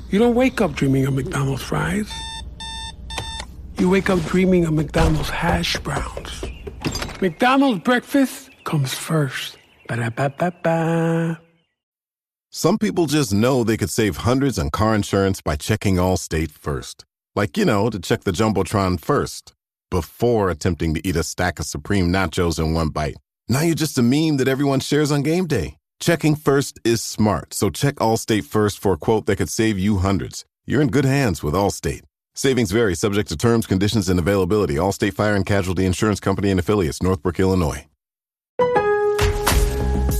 You don't wake up dreaming of McDonald's fries. You wake up dreaming of McDonald's hash browns. McDonald's breakfast comes first. Ba-da-ba-ba-ba. Some people just know they could save hundreds on car insurance by checking Allstate first. Like, to check the Jumbotron first, before attempting to eat a stack of Supreme Nachos in one bite. Now you're just a meme that everyone shares on game day. Checking first is smart, so check Allstate first for a quote that could save you hundreds. You're in good hands with Allstate. Savings vary, subject to terms, conditions, and availability. Allstate Fire and Casualty Insurance Company and Affiliates, Northbrook, Illinois.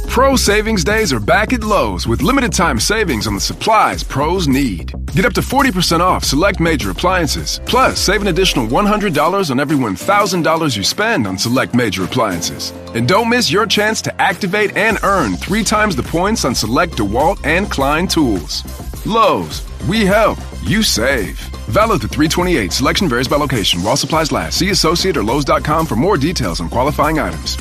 Pro Savings Days are back at Lowe's with limited time savings on the supplies pros need. Get up to 40% off select major appliances. Plus, save an additional $100 on every $1,000 you spend on select major appliances. And don't miss your chance to activate and earn 3 times the points on select DeWalt and Klein tools. Lowe's, we help, you save. Valid through 3/28. Selection varies by location. While supplies last. See associate or Lowe's.com for more details on qualifying items.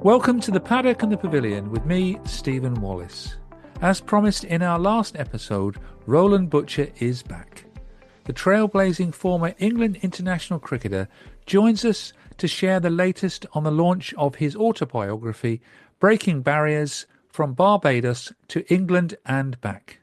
Welcome to the Paddock and the Pavilion with me, Stephen Wallace. As promised in our last episode, Roland Butcher is back. The trailblazing former England international cricketer joins us to share the latest on the launch of his autobiography, Breaking Barriers from Barbados to England and Back.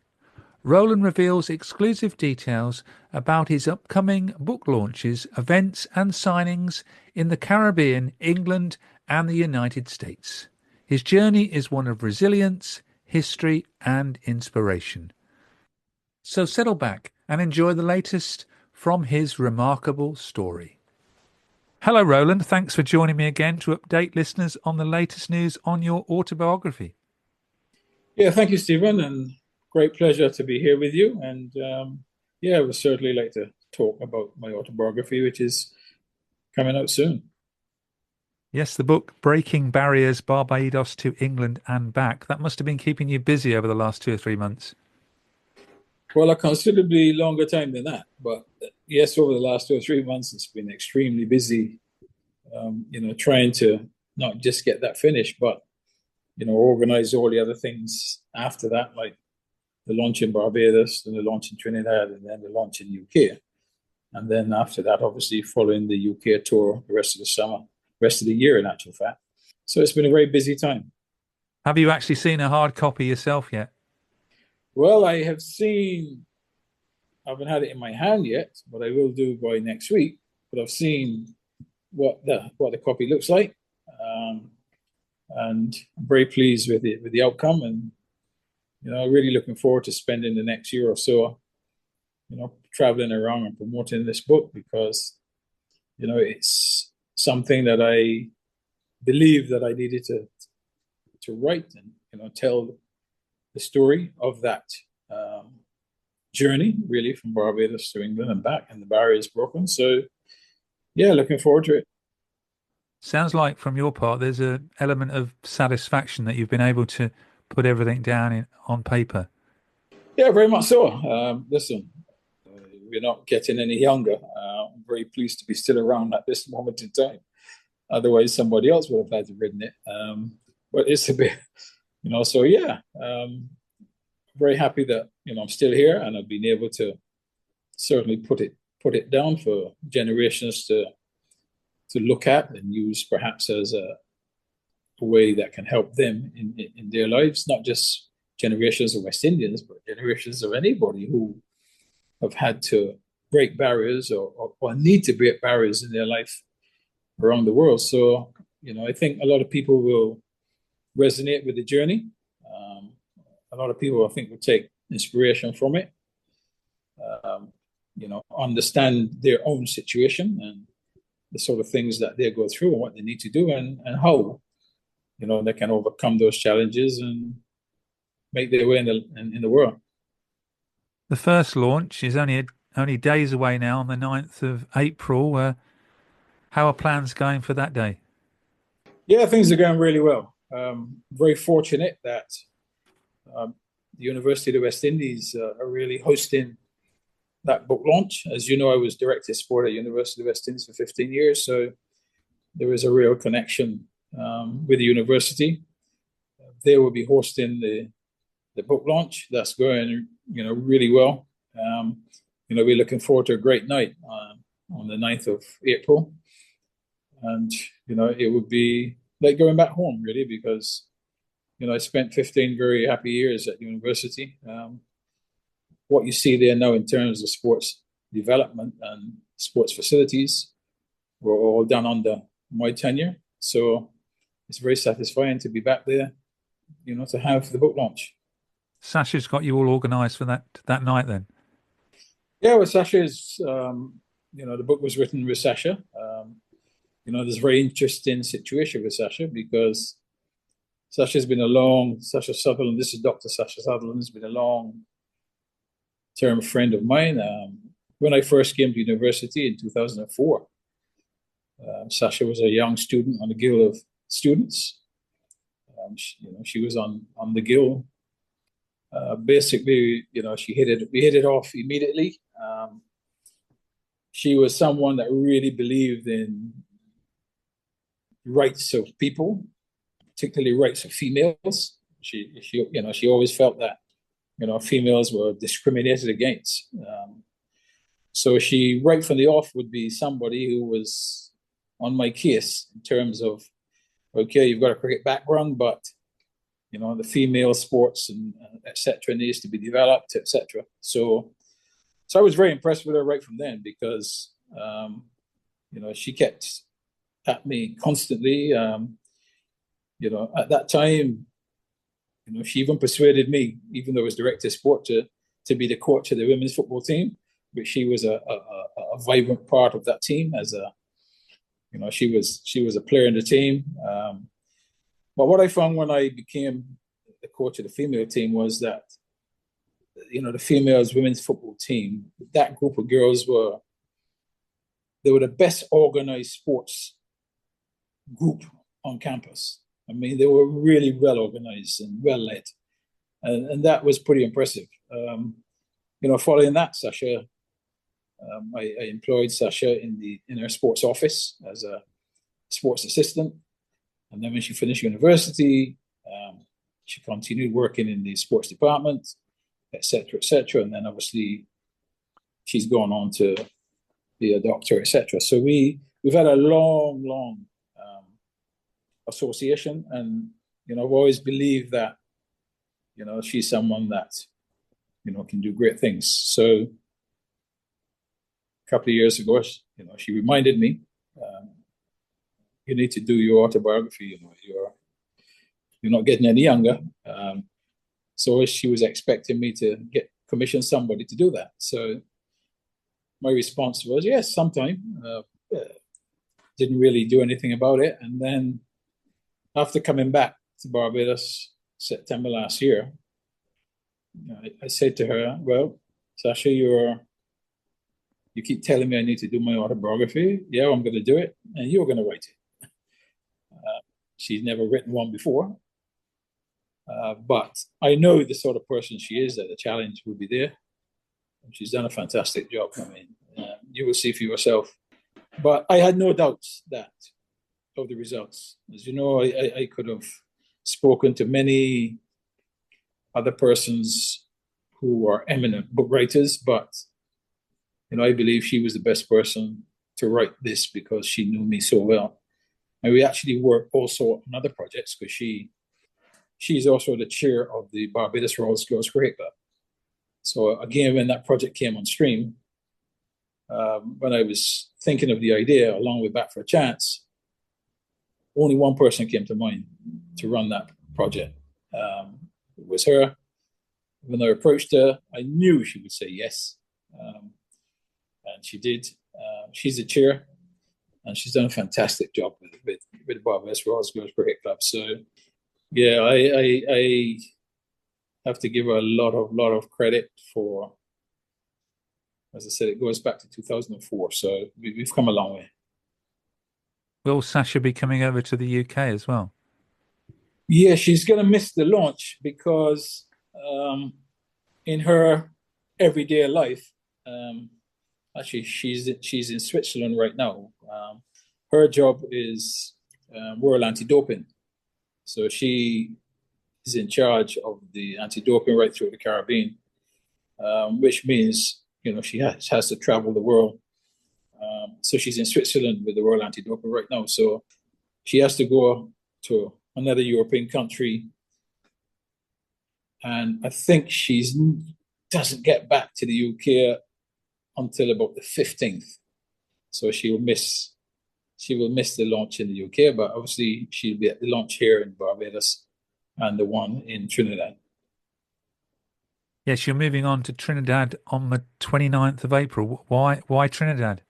Roland reveals exclusive details about his upcoming book launches, events and signings in the Caribbean, England and the United States. His journey is one of resilience, history and inspiration. So settle back and enjoy the latest from his remarkable story. Hello Roland, thanks for joining me again to update listeners on the latest news on your autobiography. Yeah, thank you, Stephen, and great pleasure to be here with you. And I would certainly like to talk about my autobiography, which is coming out soon. Yes, the book Breaking Barriers, Barbados to England and Back. That must have been keeping you busy over the last 2 or 3 months. Well, a considerably longer time than that. But yes, over the last 2 or 3 months, it's been extremely busy, trying to not just get that finished, but, organize all the other things after that, like the launch in Barbados, then the launch in Trinidad, and then the launch in UK. And then after that, obviously, following the UK tour the rest of the summer. Rest of the year, in actual fact. So it's been a very busy time. Have you actually seen a hard copy yourself yet? Well, I haven't had it in my hand yet, but I will do by next week. But I've seen what the copy looks like, and I'm very pleased with the outcome, and really looking forward to spending the next year or so, traveling around and promoting this book, because it's something that I believe that I needed to write and tell the story of that journey, really, from Barbados to England and back, and the barriers broken. So, looking forward to it. Sounds like from your part there's an element of satisfaction that you've been able to put everything down on paper. Yeah, very much so. Listen, we're not getting any younger. I'm very pleased to be still around at this moment in time. Otherwise, somebody else would have had to written it. But it's a bit, very happy that I'm still here, and I've been able to certainly put it down for generations to look at and use, perhaps as a way that can help them in their lives, not just generations of West Indians, but generations of anybody who have had to break barriers or need to break barriers in their life around the world. So, I think a lot of people will resonate with the journey. A lot of people, I think, will take inspiration from it, understand their own situation and the sort of things that they go through and what they need to do, and how, they can overcome those challenges and make their way in the world. The first launch is only days away now, on the 9th of April. How are plans going for that day? Yeah, things are going really well. Very fortunate that the University of the West Indies are really hosting that book launch. As you know, I was director of sport at University of the West Indies for 15 years, so there is a real connection with the university. They will be hosting the book launch. That's going, really well. We're looking forward to a great night on the 9th of April. And, it would be like going back home, really, because, I spent 15 very happy years at university. What you see there now in terms of sports development and sports facilities were all done under my tenure. So it's very satisfying to be back there, to have the book launch. Sasha's got you all organised for that night then? Yeah, well, Sasha's, the book was written with Sasha. There's a very interesting situation with Sasha because Sasha Sutherland, this is Dr. Sasha Sutherland, has been a long-term friend of mine. When I first came to university in 2004, Sasha was a young student on the Guild of Students. She was on the Guild. Basically, we hit it off immediately. She was someone that really believed in rights of people, particularly rights of females. She always felt that, females were discriminated against. So she, right from the off, would be somebody who was on my case in terms of, okay, you've got a cricket background, but the female sports and et cetera needs to be developed, et cetera. So I was very impressed with her right from then because, she kept at me constantly. At that time, she even persuaded me, even though I was director of sport, to be the coach of the women's football team. But she was a vibrant part of that team she was a player in the team. But what I found when I became the coach of the female team was that, the females women's football team, that group of girls were the best organized sports group on campus. I mean, they were really well organized and well led. And that was pretty impressive. Following that, Sasha, I employed Sasha in her sports office as a sports assistant. And then when she finished university, she continued working in the sports department, et cetera, et cetera. And then obviously she's gone on to be a doctor, et cetera. So we've had a long association. And, I've always believed that, she's someone that, can do great things. So a couple of years ago, she reminded me, you need to do your autobiography. You're not getting any younger. So she was expecting me to commission somebody to do that. So my response was, yes, sometime. Didn't really do anything about it. And then after coming back to Barbados September last year, I said to her, well, Sasha, you keep telling me I need to do my autobiography. Yeah, I'm going to do it. And you're going to write it. She's never written one before. But I know the sort of person she is, that the challenge will be there. She's done a fantastic job. I mean, you will see for yourself. But I had no doubts of the results. As you know, I could have spoken to many other persons who are eminent book writers, but I believe she was the best person to write this because she knew me so well. And we actually worked also on other projects because she's also the chair of the Barbados Royal Girls Cricket Club. So again, when that project came on stream, when I was thinking of the idea along with Back for a Chance, only one person came to mind to run that project. It was her. When I approached her, I knew she would say yes. And she did. She's the chair, and she's done a fantastic job with the Barbados Royal Girls Cricket Club. So, yeah, I have to give her a lot of credit for, as I said, it goes back to 2004. So we've come a long way. Will Sasha be coming over to the UK as well? Yeah, she's going to miss the launch because in her everyday life, actually, she's in Switzerland right now. Her job is World Anti-Doping. So she is in charge of the anti-doping right through the Caribbean, which means, she has to travel the world. So she's in Switzerland with the World Anti-Doping right now. So she has to go to another European country. And I think she doesn't get back to the UK until about the 15th. So she will miss the launch in the UK, but obviously she'll be at the launch here in Barbados and the one in Trinidad. Yes, you're moving on to Trinidad on the 29th of April. Why Trinidad?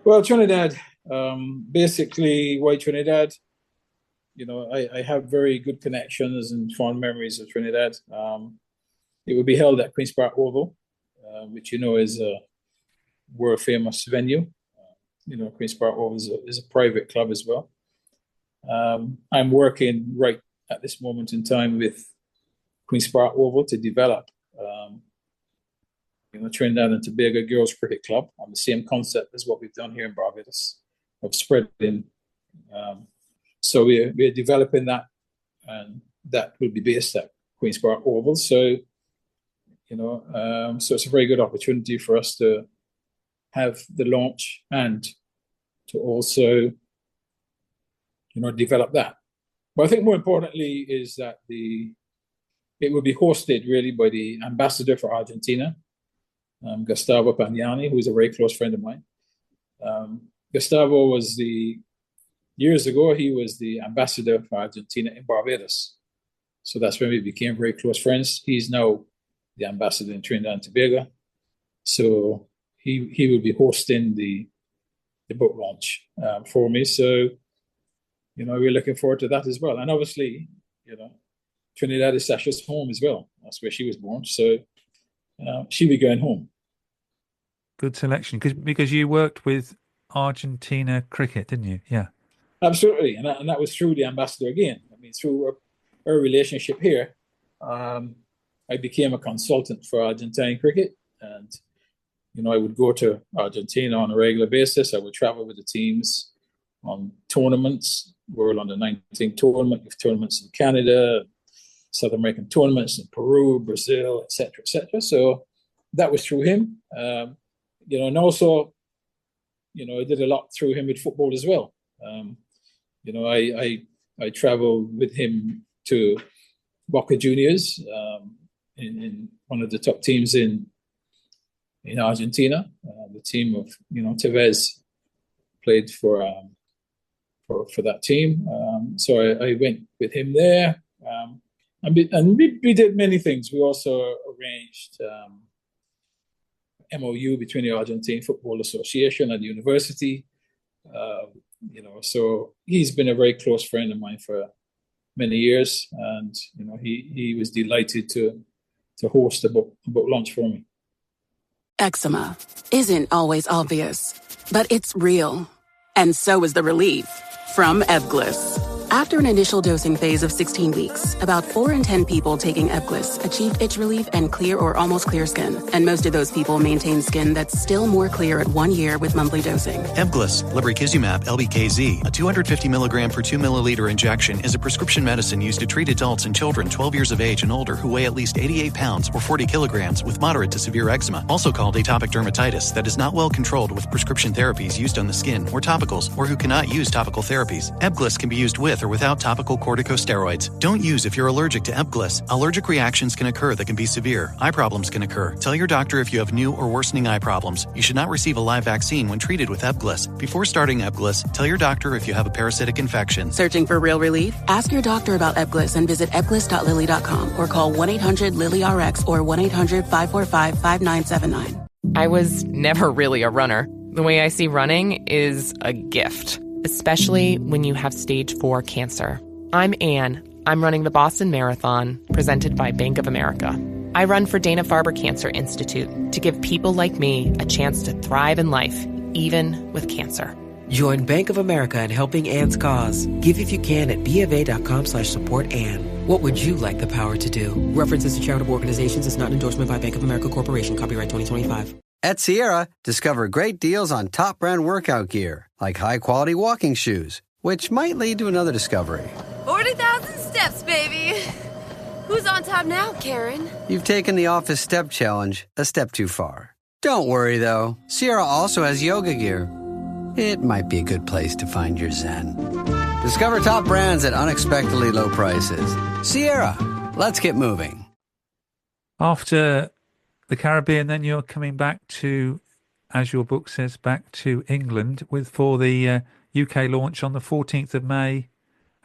Well, Trinidad, basically, why Trinidad? I have very good connections and fond memories of Trinidad. It will be held at Queen's Park Oval, which is a world famous venue. Queen's Park Oval is a private club as well. I'm working right at this moment in time with Queen's Park Oval to develop, Trinidad and Tobago Girls Cricket Club on the same concept as what we've done here in Barbados of spreading. So we're developing that, and that will be based at Queen's Park Oval. So, so it's a very good opportunity for us to have the launch and to also, develop that. But I think more importantly is that it will be hosted really by the ambassador for Argentina, Gustavo Pagnani, who's a very close friend of mine. Gustavo years ago, he was the ambassador for Argentina in Barbados. So that's when we became very close friends. He's now the ambassador in Trinidad and Tobago. So he will be hosting the book launch for me. So, we're looking forward to that as well. And obviously, Trinidad is Sasha's home as well. That's where she was born. So she'll be going home. Good selection. Because you worked with Argentina cricket, didn't you? Yeah. Absolutely. And that was through the ambassador again. I mean, through our relationship here, I became a consultant for Argentine cricket. And, I would go to Argentina on a regular basis. I would travel with the teams on tournaments, World Under-19 tournament, with tournaments in Canada, South American tournaments in Peru, Brazil, et cetera. So that was through him. And also, I did a lot through him with football as well. I traveled with him to Boca Juniors in one of the top teams in Argentina. The team of Tevez played for that team. So I went with him there, and we did many things. We also arranged MOU between the Argentine Football Association and the university. So he's been a very close friend of mine for many years, and he was delighted to host a book launch for me. Eczema isn't always obvious, but it's real. And so is the relief from Ebglyss. After an initial dosing phase of 16 weeks, about 4 in 10 people taking Ebglyss achieved itch relief and clear or almost clear skin. And most of those people maintain skin that's still more clear at 1 year with monthly dosing. Ebglyss, lebrikizumab LBKZ, a 250 milligram per 2 milliliter injection, is a prescription medicine used to treat adults and children 12 years of age and older who weigh at least 88 pounds or 40 kilograms with moderate to severe eczema, also called atopic dermatitis, that is not well controlled with prescription therapies used on the skin or topicals, or who cannot use topical therapies. Ebglyss can be used with or without topical corticosteroids. Don't use if you're allergic to Ebglyss. Allergic reactions can occur that can be severe. Eye problems can occur. Tell your doctor if you have new or worsening eye problems. You should not receive a live vaccine when treated with Ebglyss. Before starting Ebglyss, tell your doctor if you have a parasitic infection. Searching for real relief? Ask your doctor about Ebglyss and visit ebglyss.lilly.com or call 1-800-LILY-RX or 1-800-545-5979. I was never really a runner. The way I see running is a gift, especially when you have stage 4 cancer. I'm Anne. I'm running the Boston Marathon, presented by Bank of America. I run for Dana-Farber Cancer Institute to give people like me a chance to thrive in life, even with cancer. Join Bank of America in helping Anne's cause. Give if you can at BofA.com/supportAnne. What would you like the power to do? References to charitable organizations is not an endorsement by Bank of America Corporation. Copyright 2025. At Sierra, discover great deals on top brand workout gear, like high-quality walking shoes, which might lead to another discovery. 40,000 steps, baby. Who's on top now, Karen? You've taken the office step challenge a step too far. Don't worry, though. Sierra also has yoga gear. It might be a good place to find your zen. Discover top brands at unexpectedly low prices. Sierra, let's get moving. After the Caribbean, then you're coming back to, as your book says, back to England for the UK launch on the 14th of May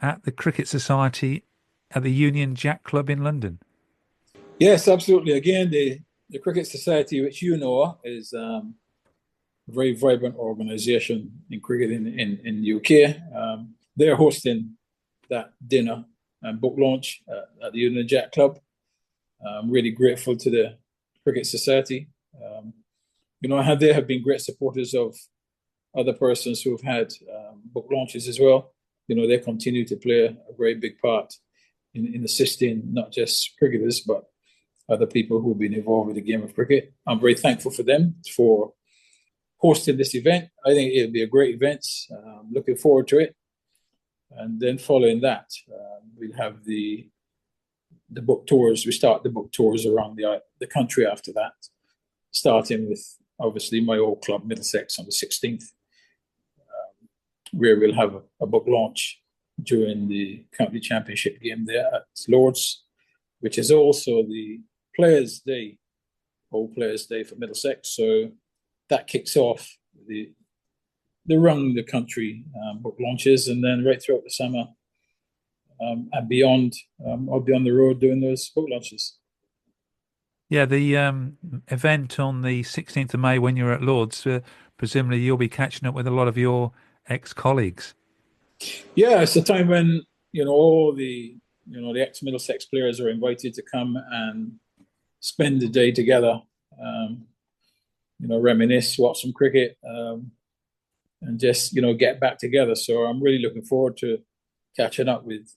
at the Cricket Society at the Union Jack Club in London. Yes, absolutely. Again, the Cricket Society, which you know, is a very vibrant organisation in cricket in the UK. They're hosting that dinner and book launch at the Union Jack Club. I'm really grateful to the Cricket Society. They have been great supporters of other persons who have had book launches as well. They continue to play a very big part in assisting not just cricketers, but other people who've been involved with the game of cricket. I'm very thankful for them for hosting this event. I think it'll be a great event. Looking forward to it. And then following that, we'll have the book tours. We start the book tours around the country after that, starting with, obviously, my old club, Middlesex, on the 16th, where we'll have a book launch during the county championship game there at Lord's, which is also the Players' Day, Old Players' Day for Middlesex. So that kicks off the round the country book launches, and then right throughout the summer and beyond, I'll be on the road doing those book launches. Yeah, the event on the 16th of May when you're at Lord's, presumably you'll be catching up with a lot of your ex-colleagues. Yeah, it's a time when, all the ex-Middlesex players are invited to come and spend the day together, reminisce, watch some cricket, and just, get back together. So I'm really looking forward to catching up with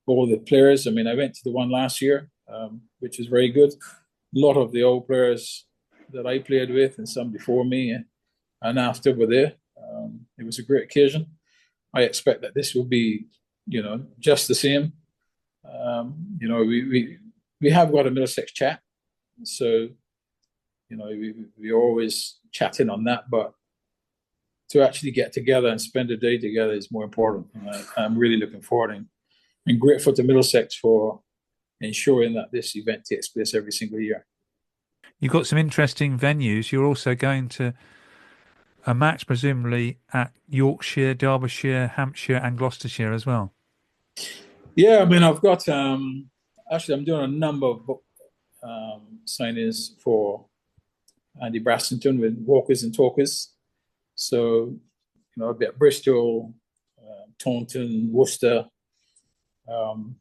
all the players. I mean, I went to the one last year, which was very good. A lot of the old players that I played with and some before me and after were there. It was a great occasion. I expect that this will be, just the same. We have got a Middlesex chat, so we're always chatting on that. But to actually get together and spend a day together is more important. I'm really looking forward and grateful to Middlesex for ensuring that this event takes place every single year. You've got some interesting venues. You're also going to a match, presumably, at Yorkshire, Derbyshire, Hampshire and Gloucestershire as well. Yeah, I mean, I've got... actually, I'm doing a number of book signings for Andy Brassington with Walkers and Talkers. So, I'll be at Bristol, Taunton, Worcester. I'll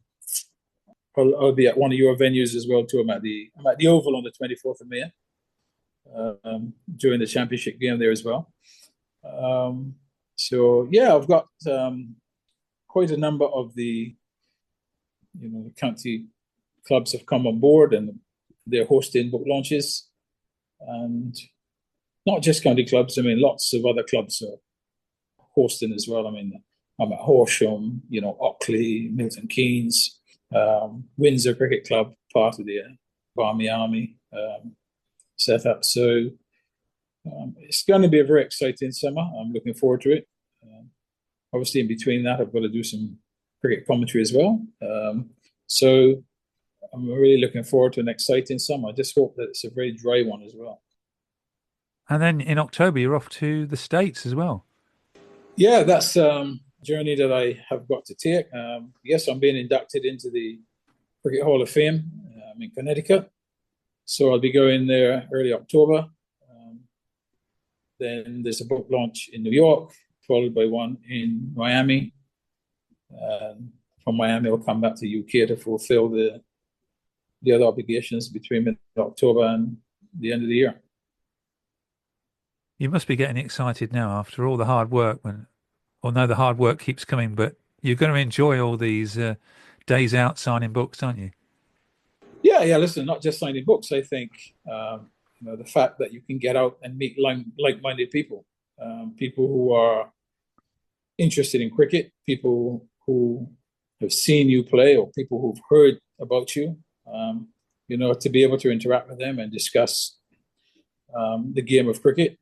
be at one of your venues as well, too. I'm at the Oval on the 24th of May. During the championship game there as well. I've got quite a number of the county clubs have come on board and they're hosting book launches, and not just county clubs. I mean, lots of other clubs are hosting as well. I mean, I'm at Horsham, Ockley, Milton Keynes, Windsor Cricket Club, part of the Barmy Army set up. So it's going to be a very exciting summer. I'm looking forward to it. Obviously, in between that, I've got to do some cricket commentary as well. So I'm really looking forward to an exciting summer. I just hope that it's a very dry one as well. And then in October, you're off to the States as well. Yeah, that's a journey that I have got to take. Yes, I'm being inducted into the Cricket Hall of Fame in Connecticut. So I'll be going there early October. Then there's a book launch in New York, followed by one in Miami. From Miami, I'll come back to UK to fulfill the other obligations between mid-October and the end of the year. You must be getting excited now after all the hard work. The hard work keeps coming, but you're going to enjoy all these days out signing books, aren't you? Yeah. Listen, not just signing books. I think the fact that you can get out and meet like-minded people, people who are interested in cricket, people who have seen you play or people who've heard about you, to be able to interact with them and discuss the game of cricket.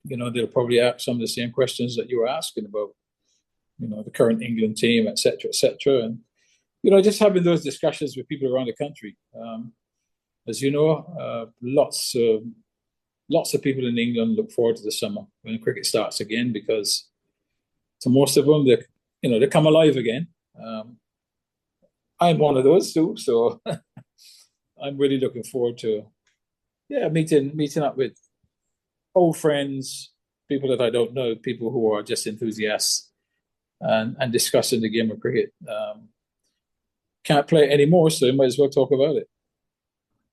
They'll probably ask some of the same questions that you were asking about, the current England team, et cetera, and, just having those discussions with people around the country. As you know, lots of people in England look forward to the summer when cricket starts again, because to most of them, they come alive again. I'm one of those too, so I'm really looking forward to, meeting up with old friends, people that I don't know, people who are just enthusiasts, and discussing the game of cricket. Can't play it anymore, so you might as well talk about it.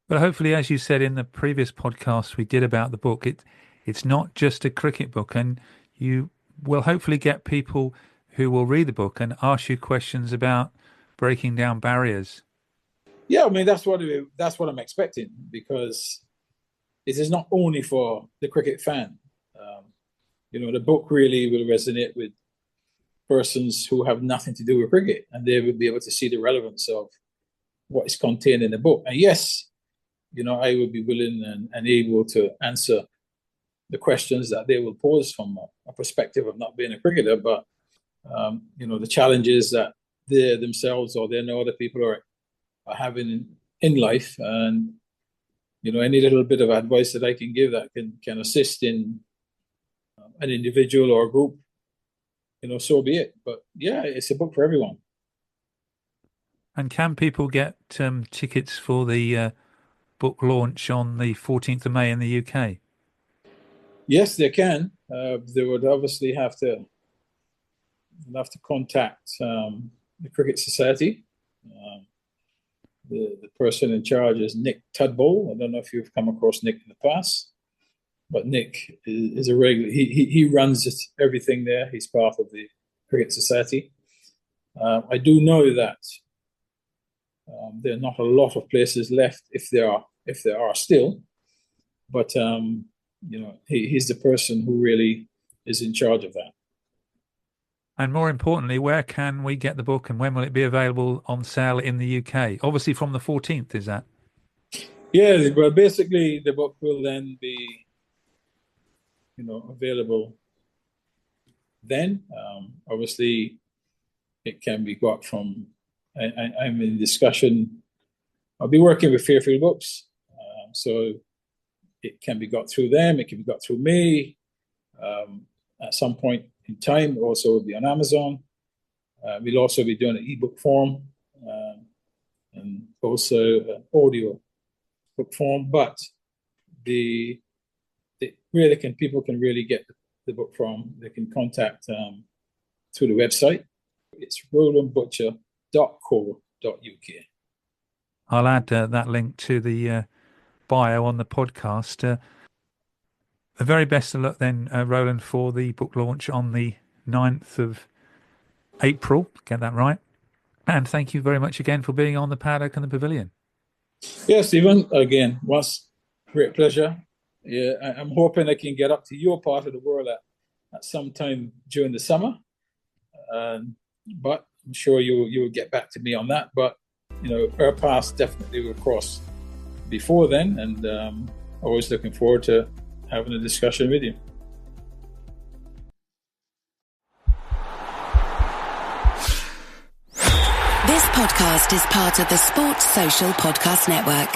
But hopefully, as you said in the previous podcast we did about the book, it's not just a cricket book, and you will hopefully get people who will read the book and ask you questions about breaking down barriers. Yeah, I mean, that's what I'm expecting, because it is not only for the cricket fan. The book really will resonate with persons who have nothing to do with cricket, and they will be able to see the relevance of what is contained in the book. And yes, I will be willing and able to answer the questions that they will pose from a perspective of not being a cricketer, but the challenges that they themselves or they know other people are having in life, and any little bit of advice that I can give that can assist in an individual or a group, so be it. But yeah, it's a book for everyone. And can people get tickets for the book launch on the 14th of May in the UK? Yes, they can. They would obviously have to contact the Cricket Society. The person in charge is Nick Tudball. I don't know if you've come across Nick in the past, but Nick is a regular. He runs everything there. He's part of the Cricket Society. I do know that there are not a lot of places left, if there are still, but he's the person who really is in charge of that. And more importantly, where can we get the book, and when will it be available on sale in the UK? Obviously from the 14th, is that? Yeah, well, basically the book will then be, available then. Obviously, it can be got from, I'm in discussion. I'll be working with Fairfield Books, so it can be got through them. It can be got through me. At some point in time, it also will be on Amazon. We'll also be doing an ebook form and also an audio book form. But people can really get the book from. They can contact through the website. It's rolandbutcher.co.uk. I'll add that link to the bio on the podcast. The very best of luck then, Roland, for the book launch on the 9th of April. Get that right. And thank you very much again for being on the Paddock and the Pavilion. Yeah, Stephen, again, once great pleasure. Yeah, I'm hoping I can get up to your part of the world at some time during the summer. But I'm sure you will get back to me on that. But, our paths definitely will cross before then. And always looking forward to having a discussion with you. This podcast is part of the Sports Social Podcast Network.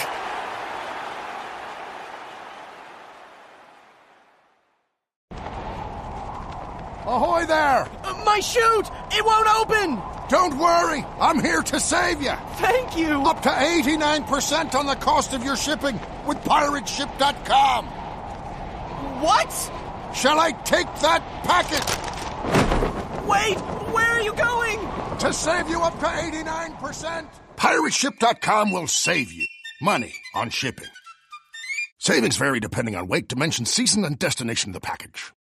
Ahoy there! My chute! It won't open! Don't worry, I'm here to save you. Thank you! Up to 89% on the cost of your shipping with pirateship.com. What? Shall I take that packet? Wait, where are you going? To save you up to 89%. Pirateship.com will save you money on shipping. Savings vary depending on weight, dimension, season, and destination of the package.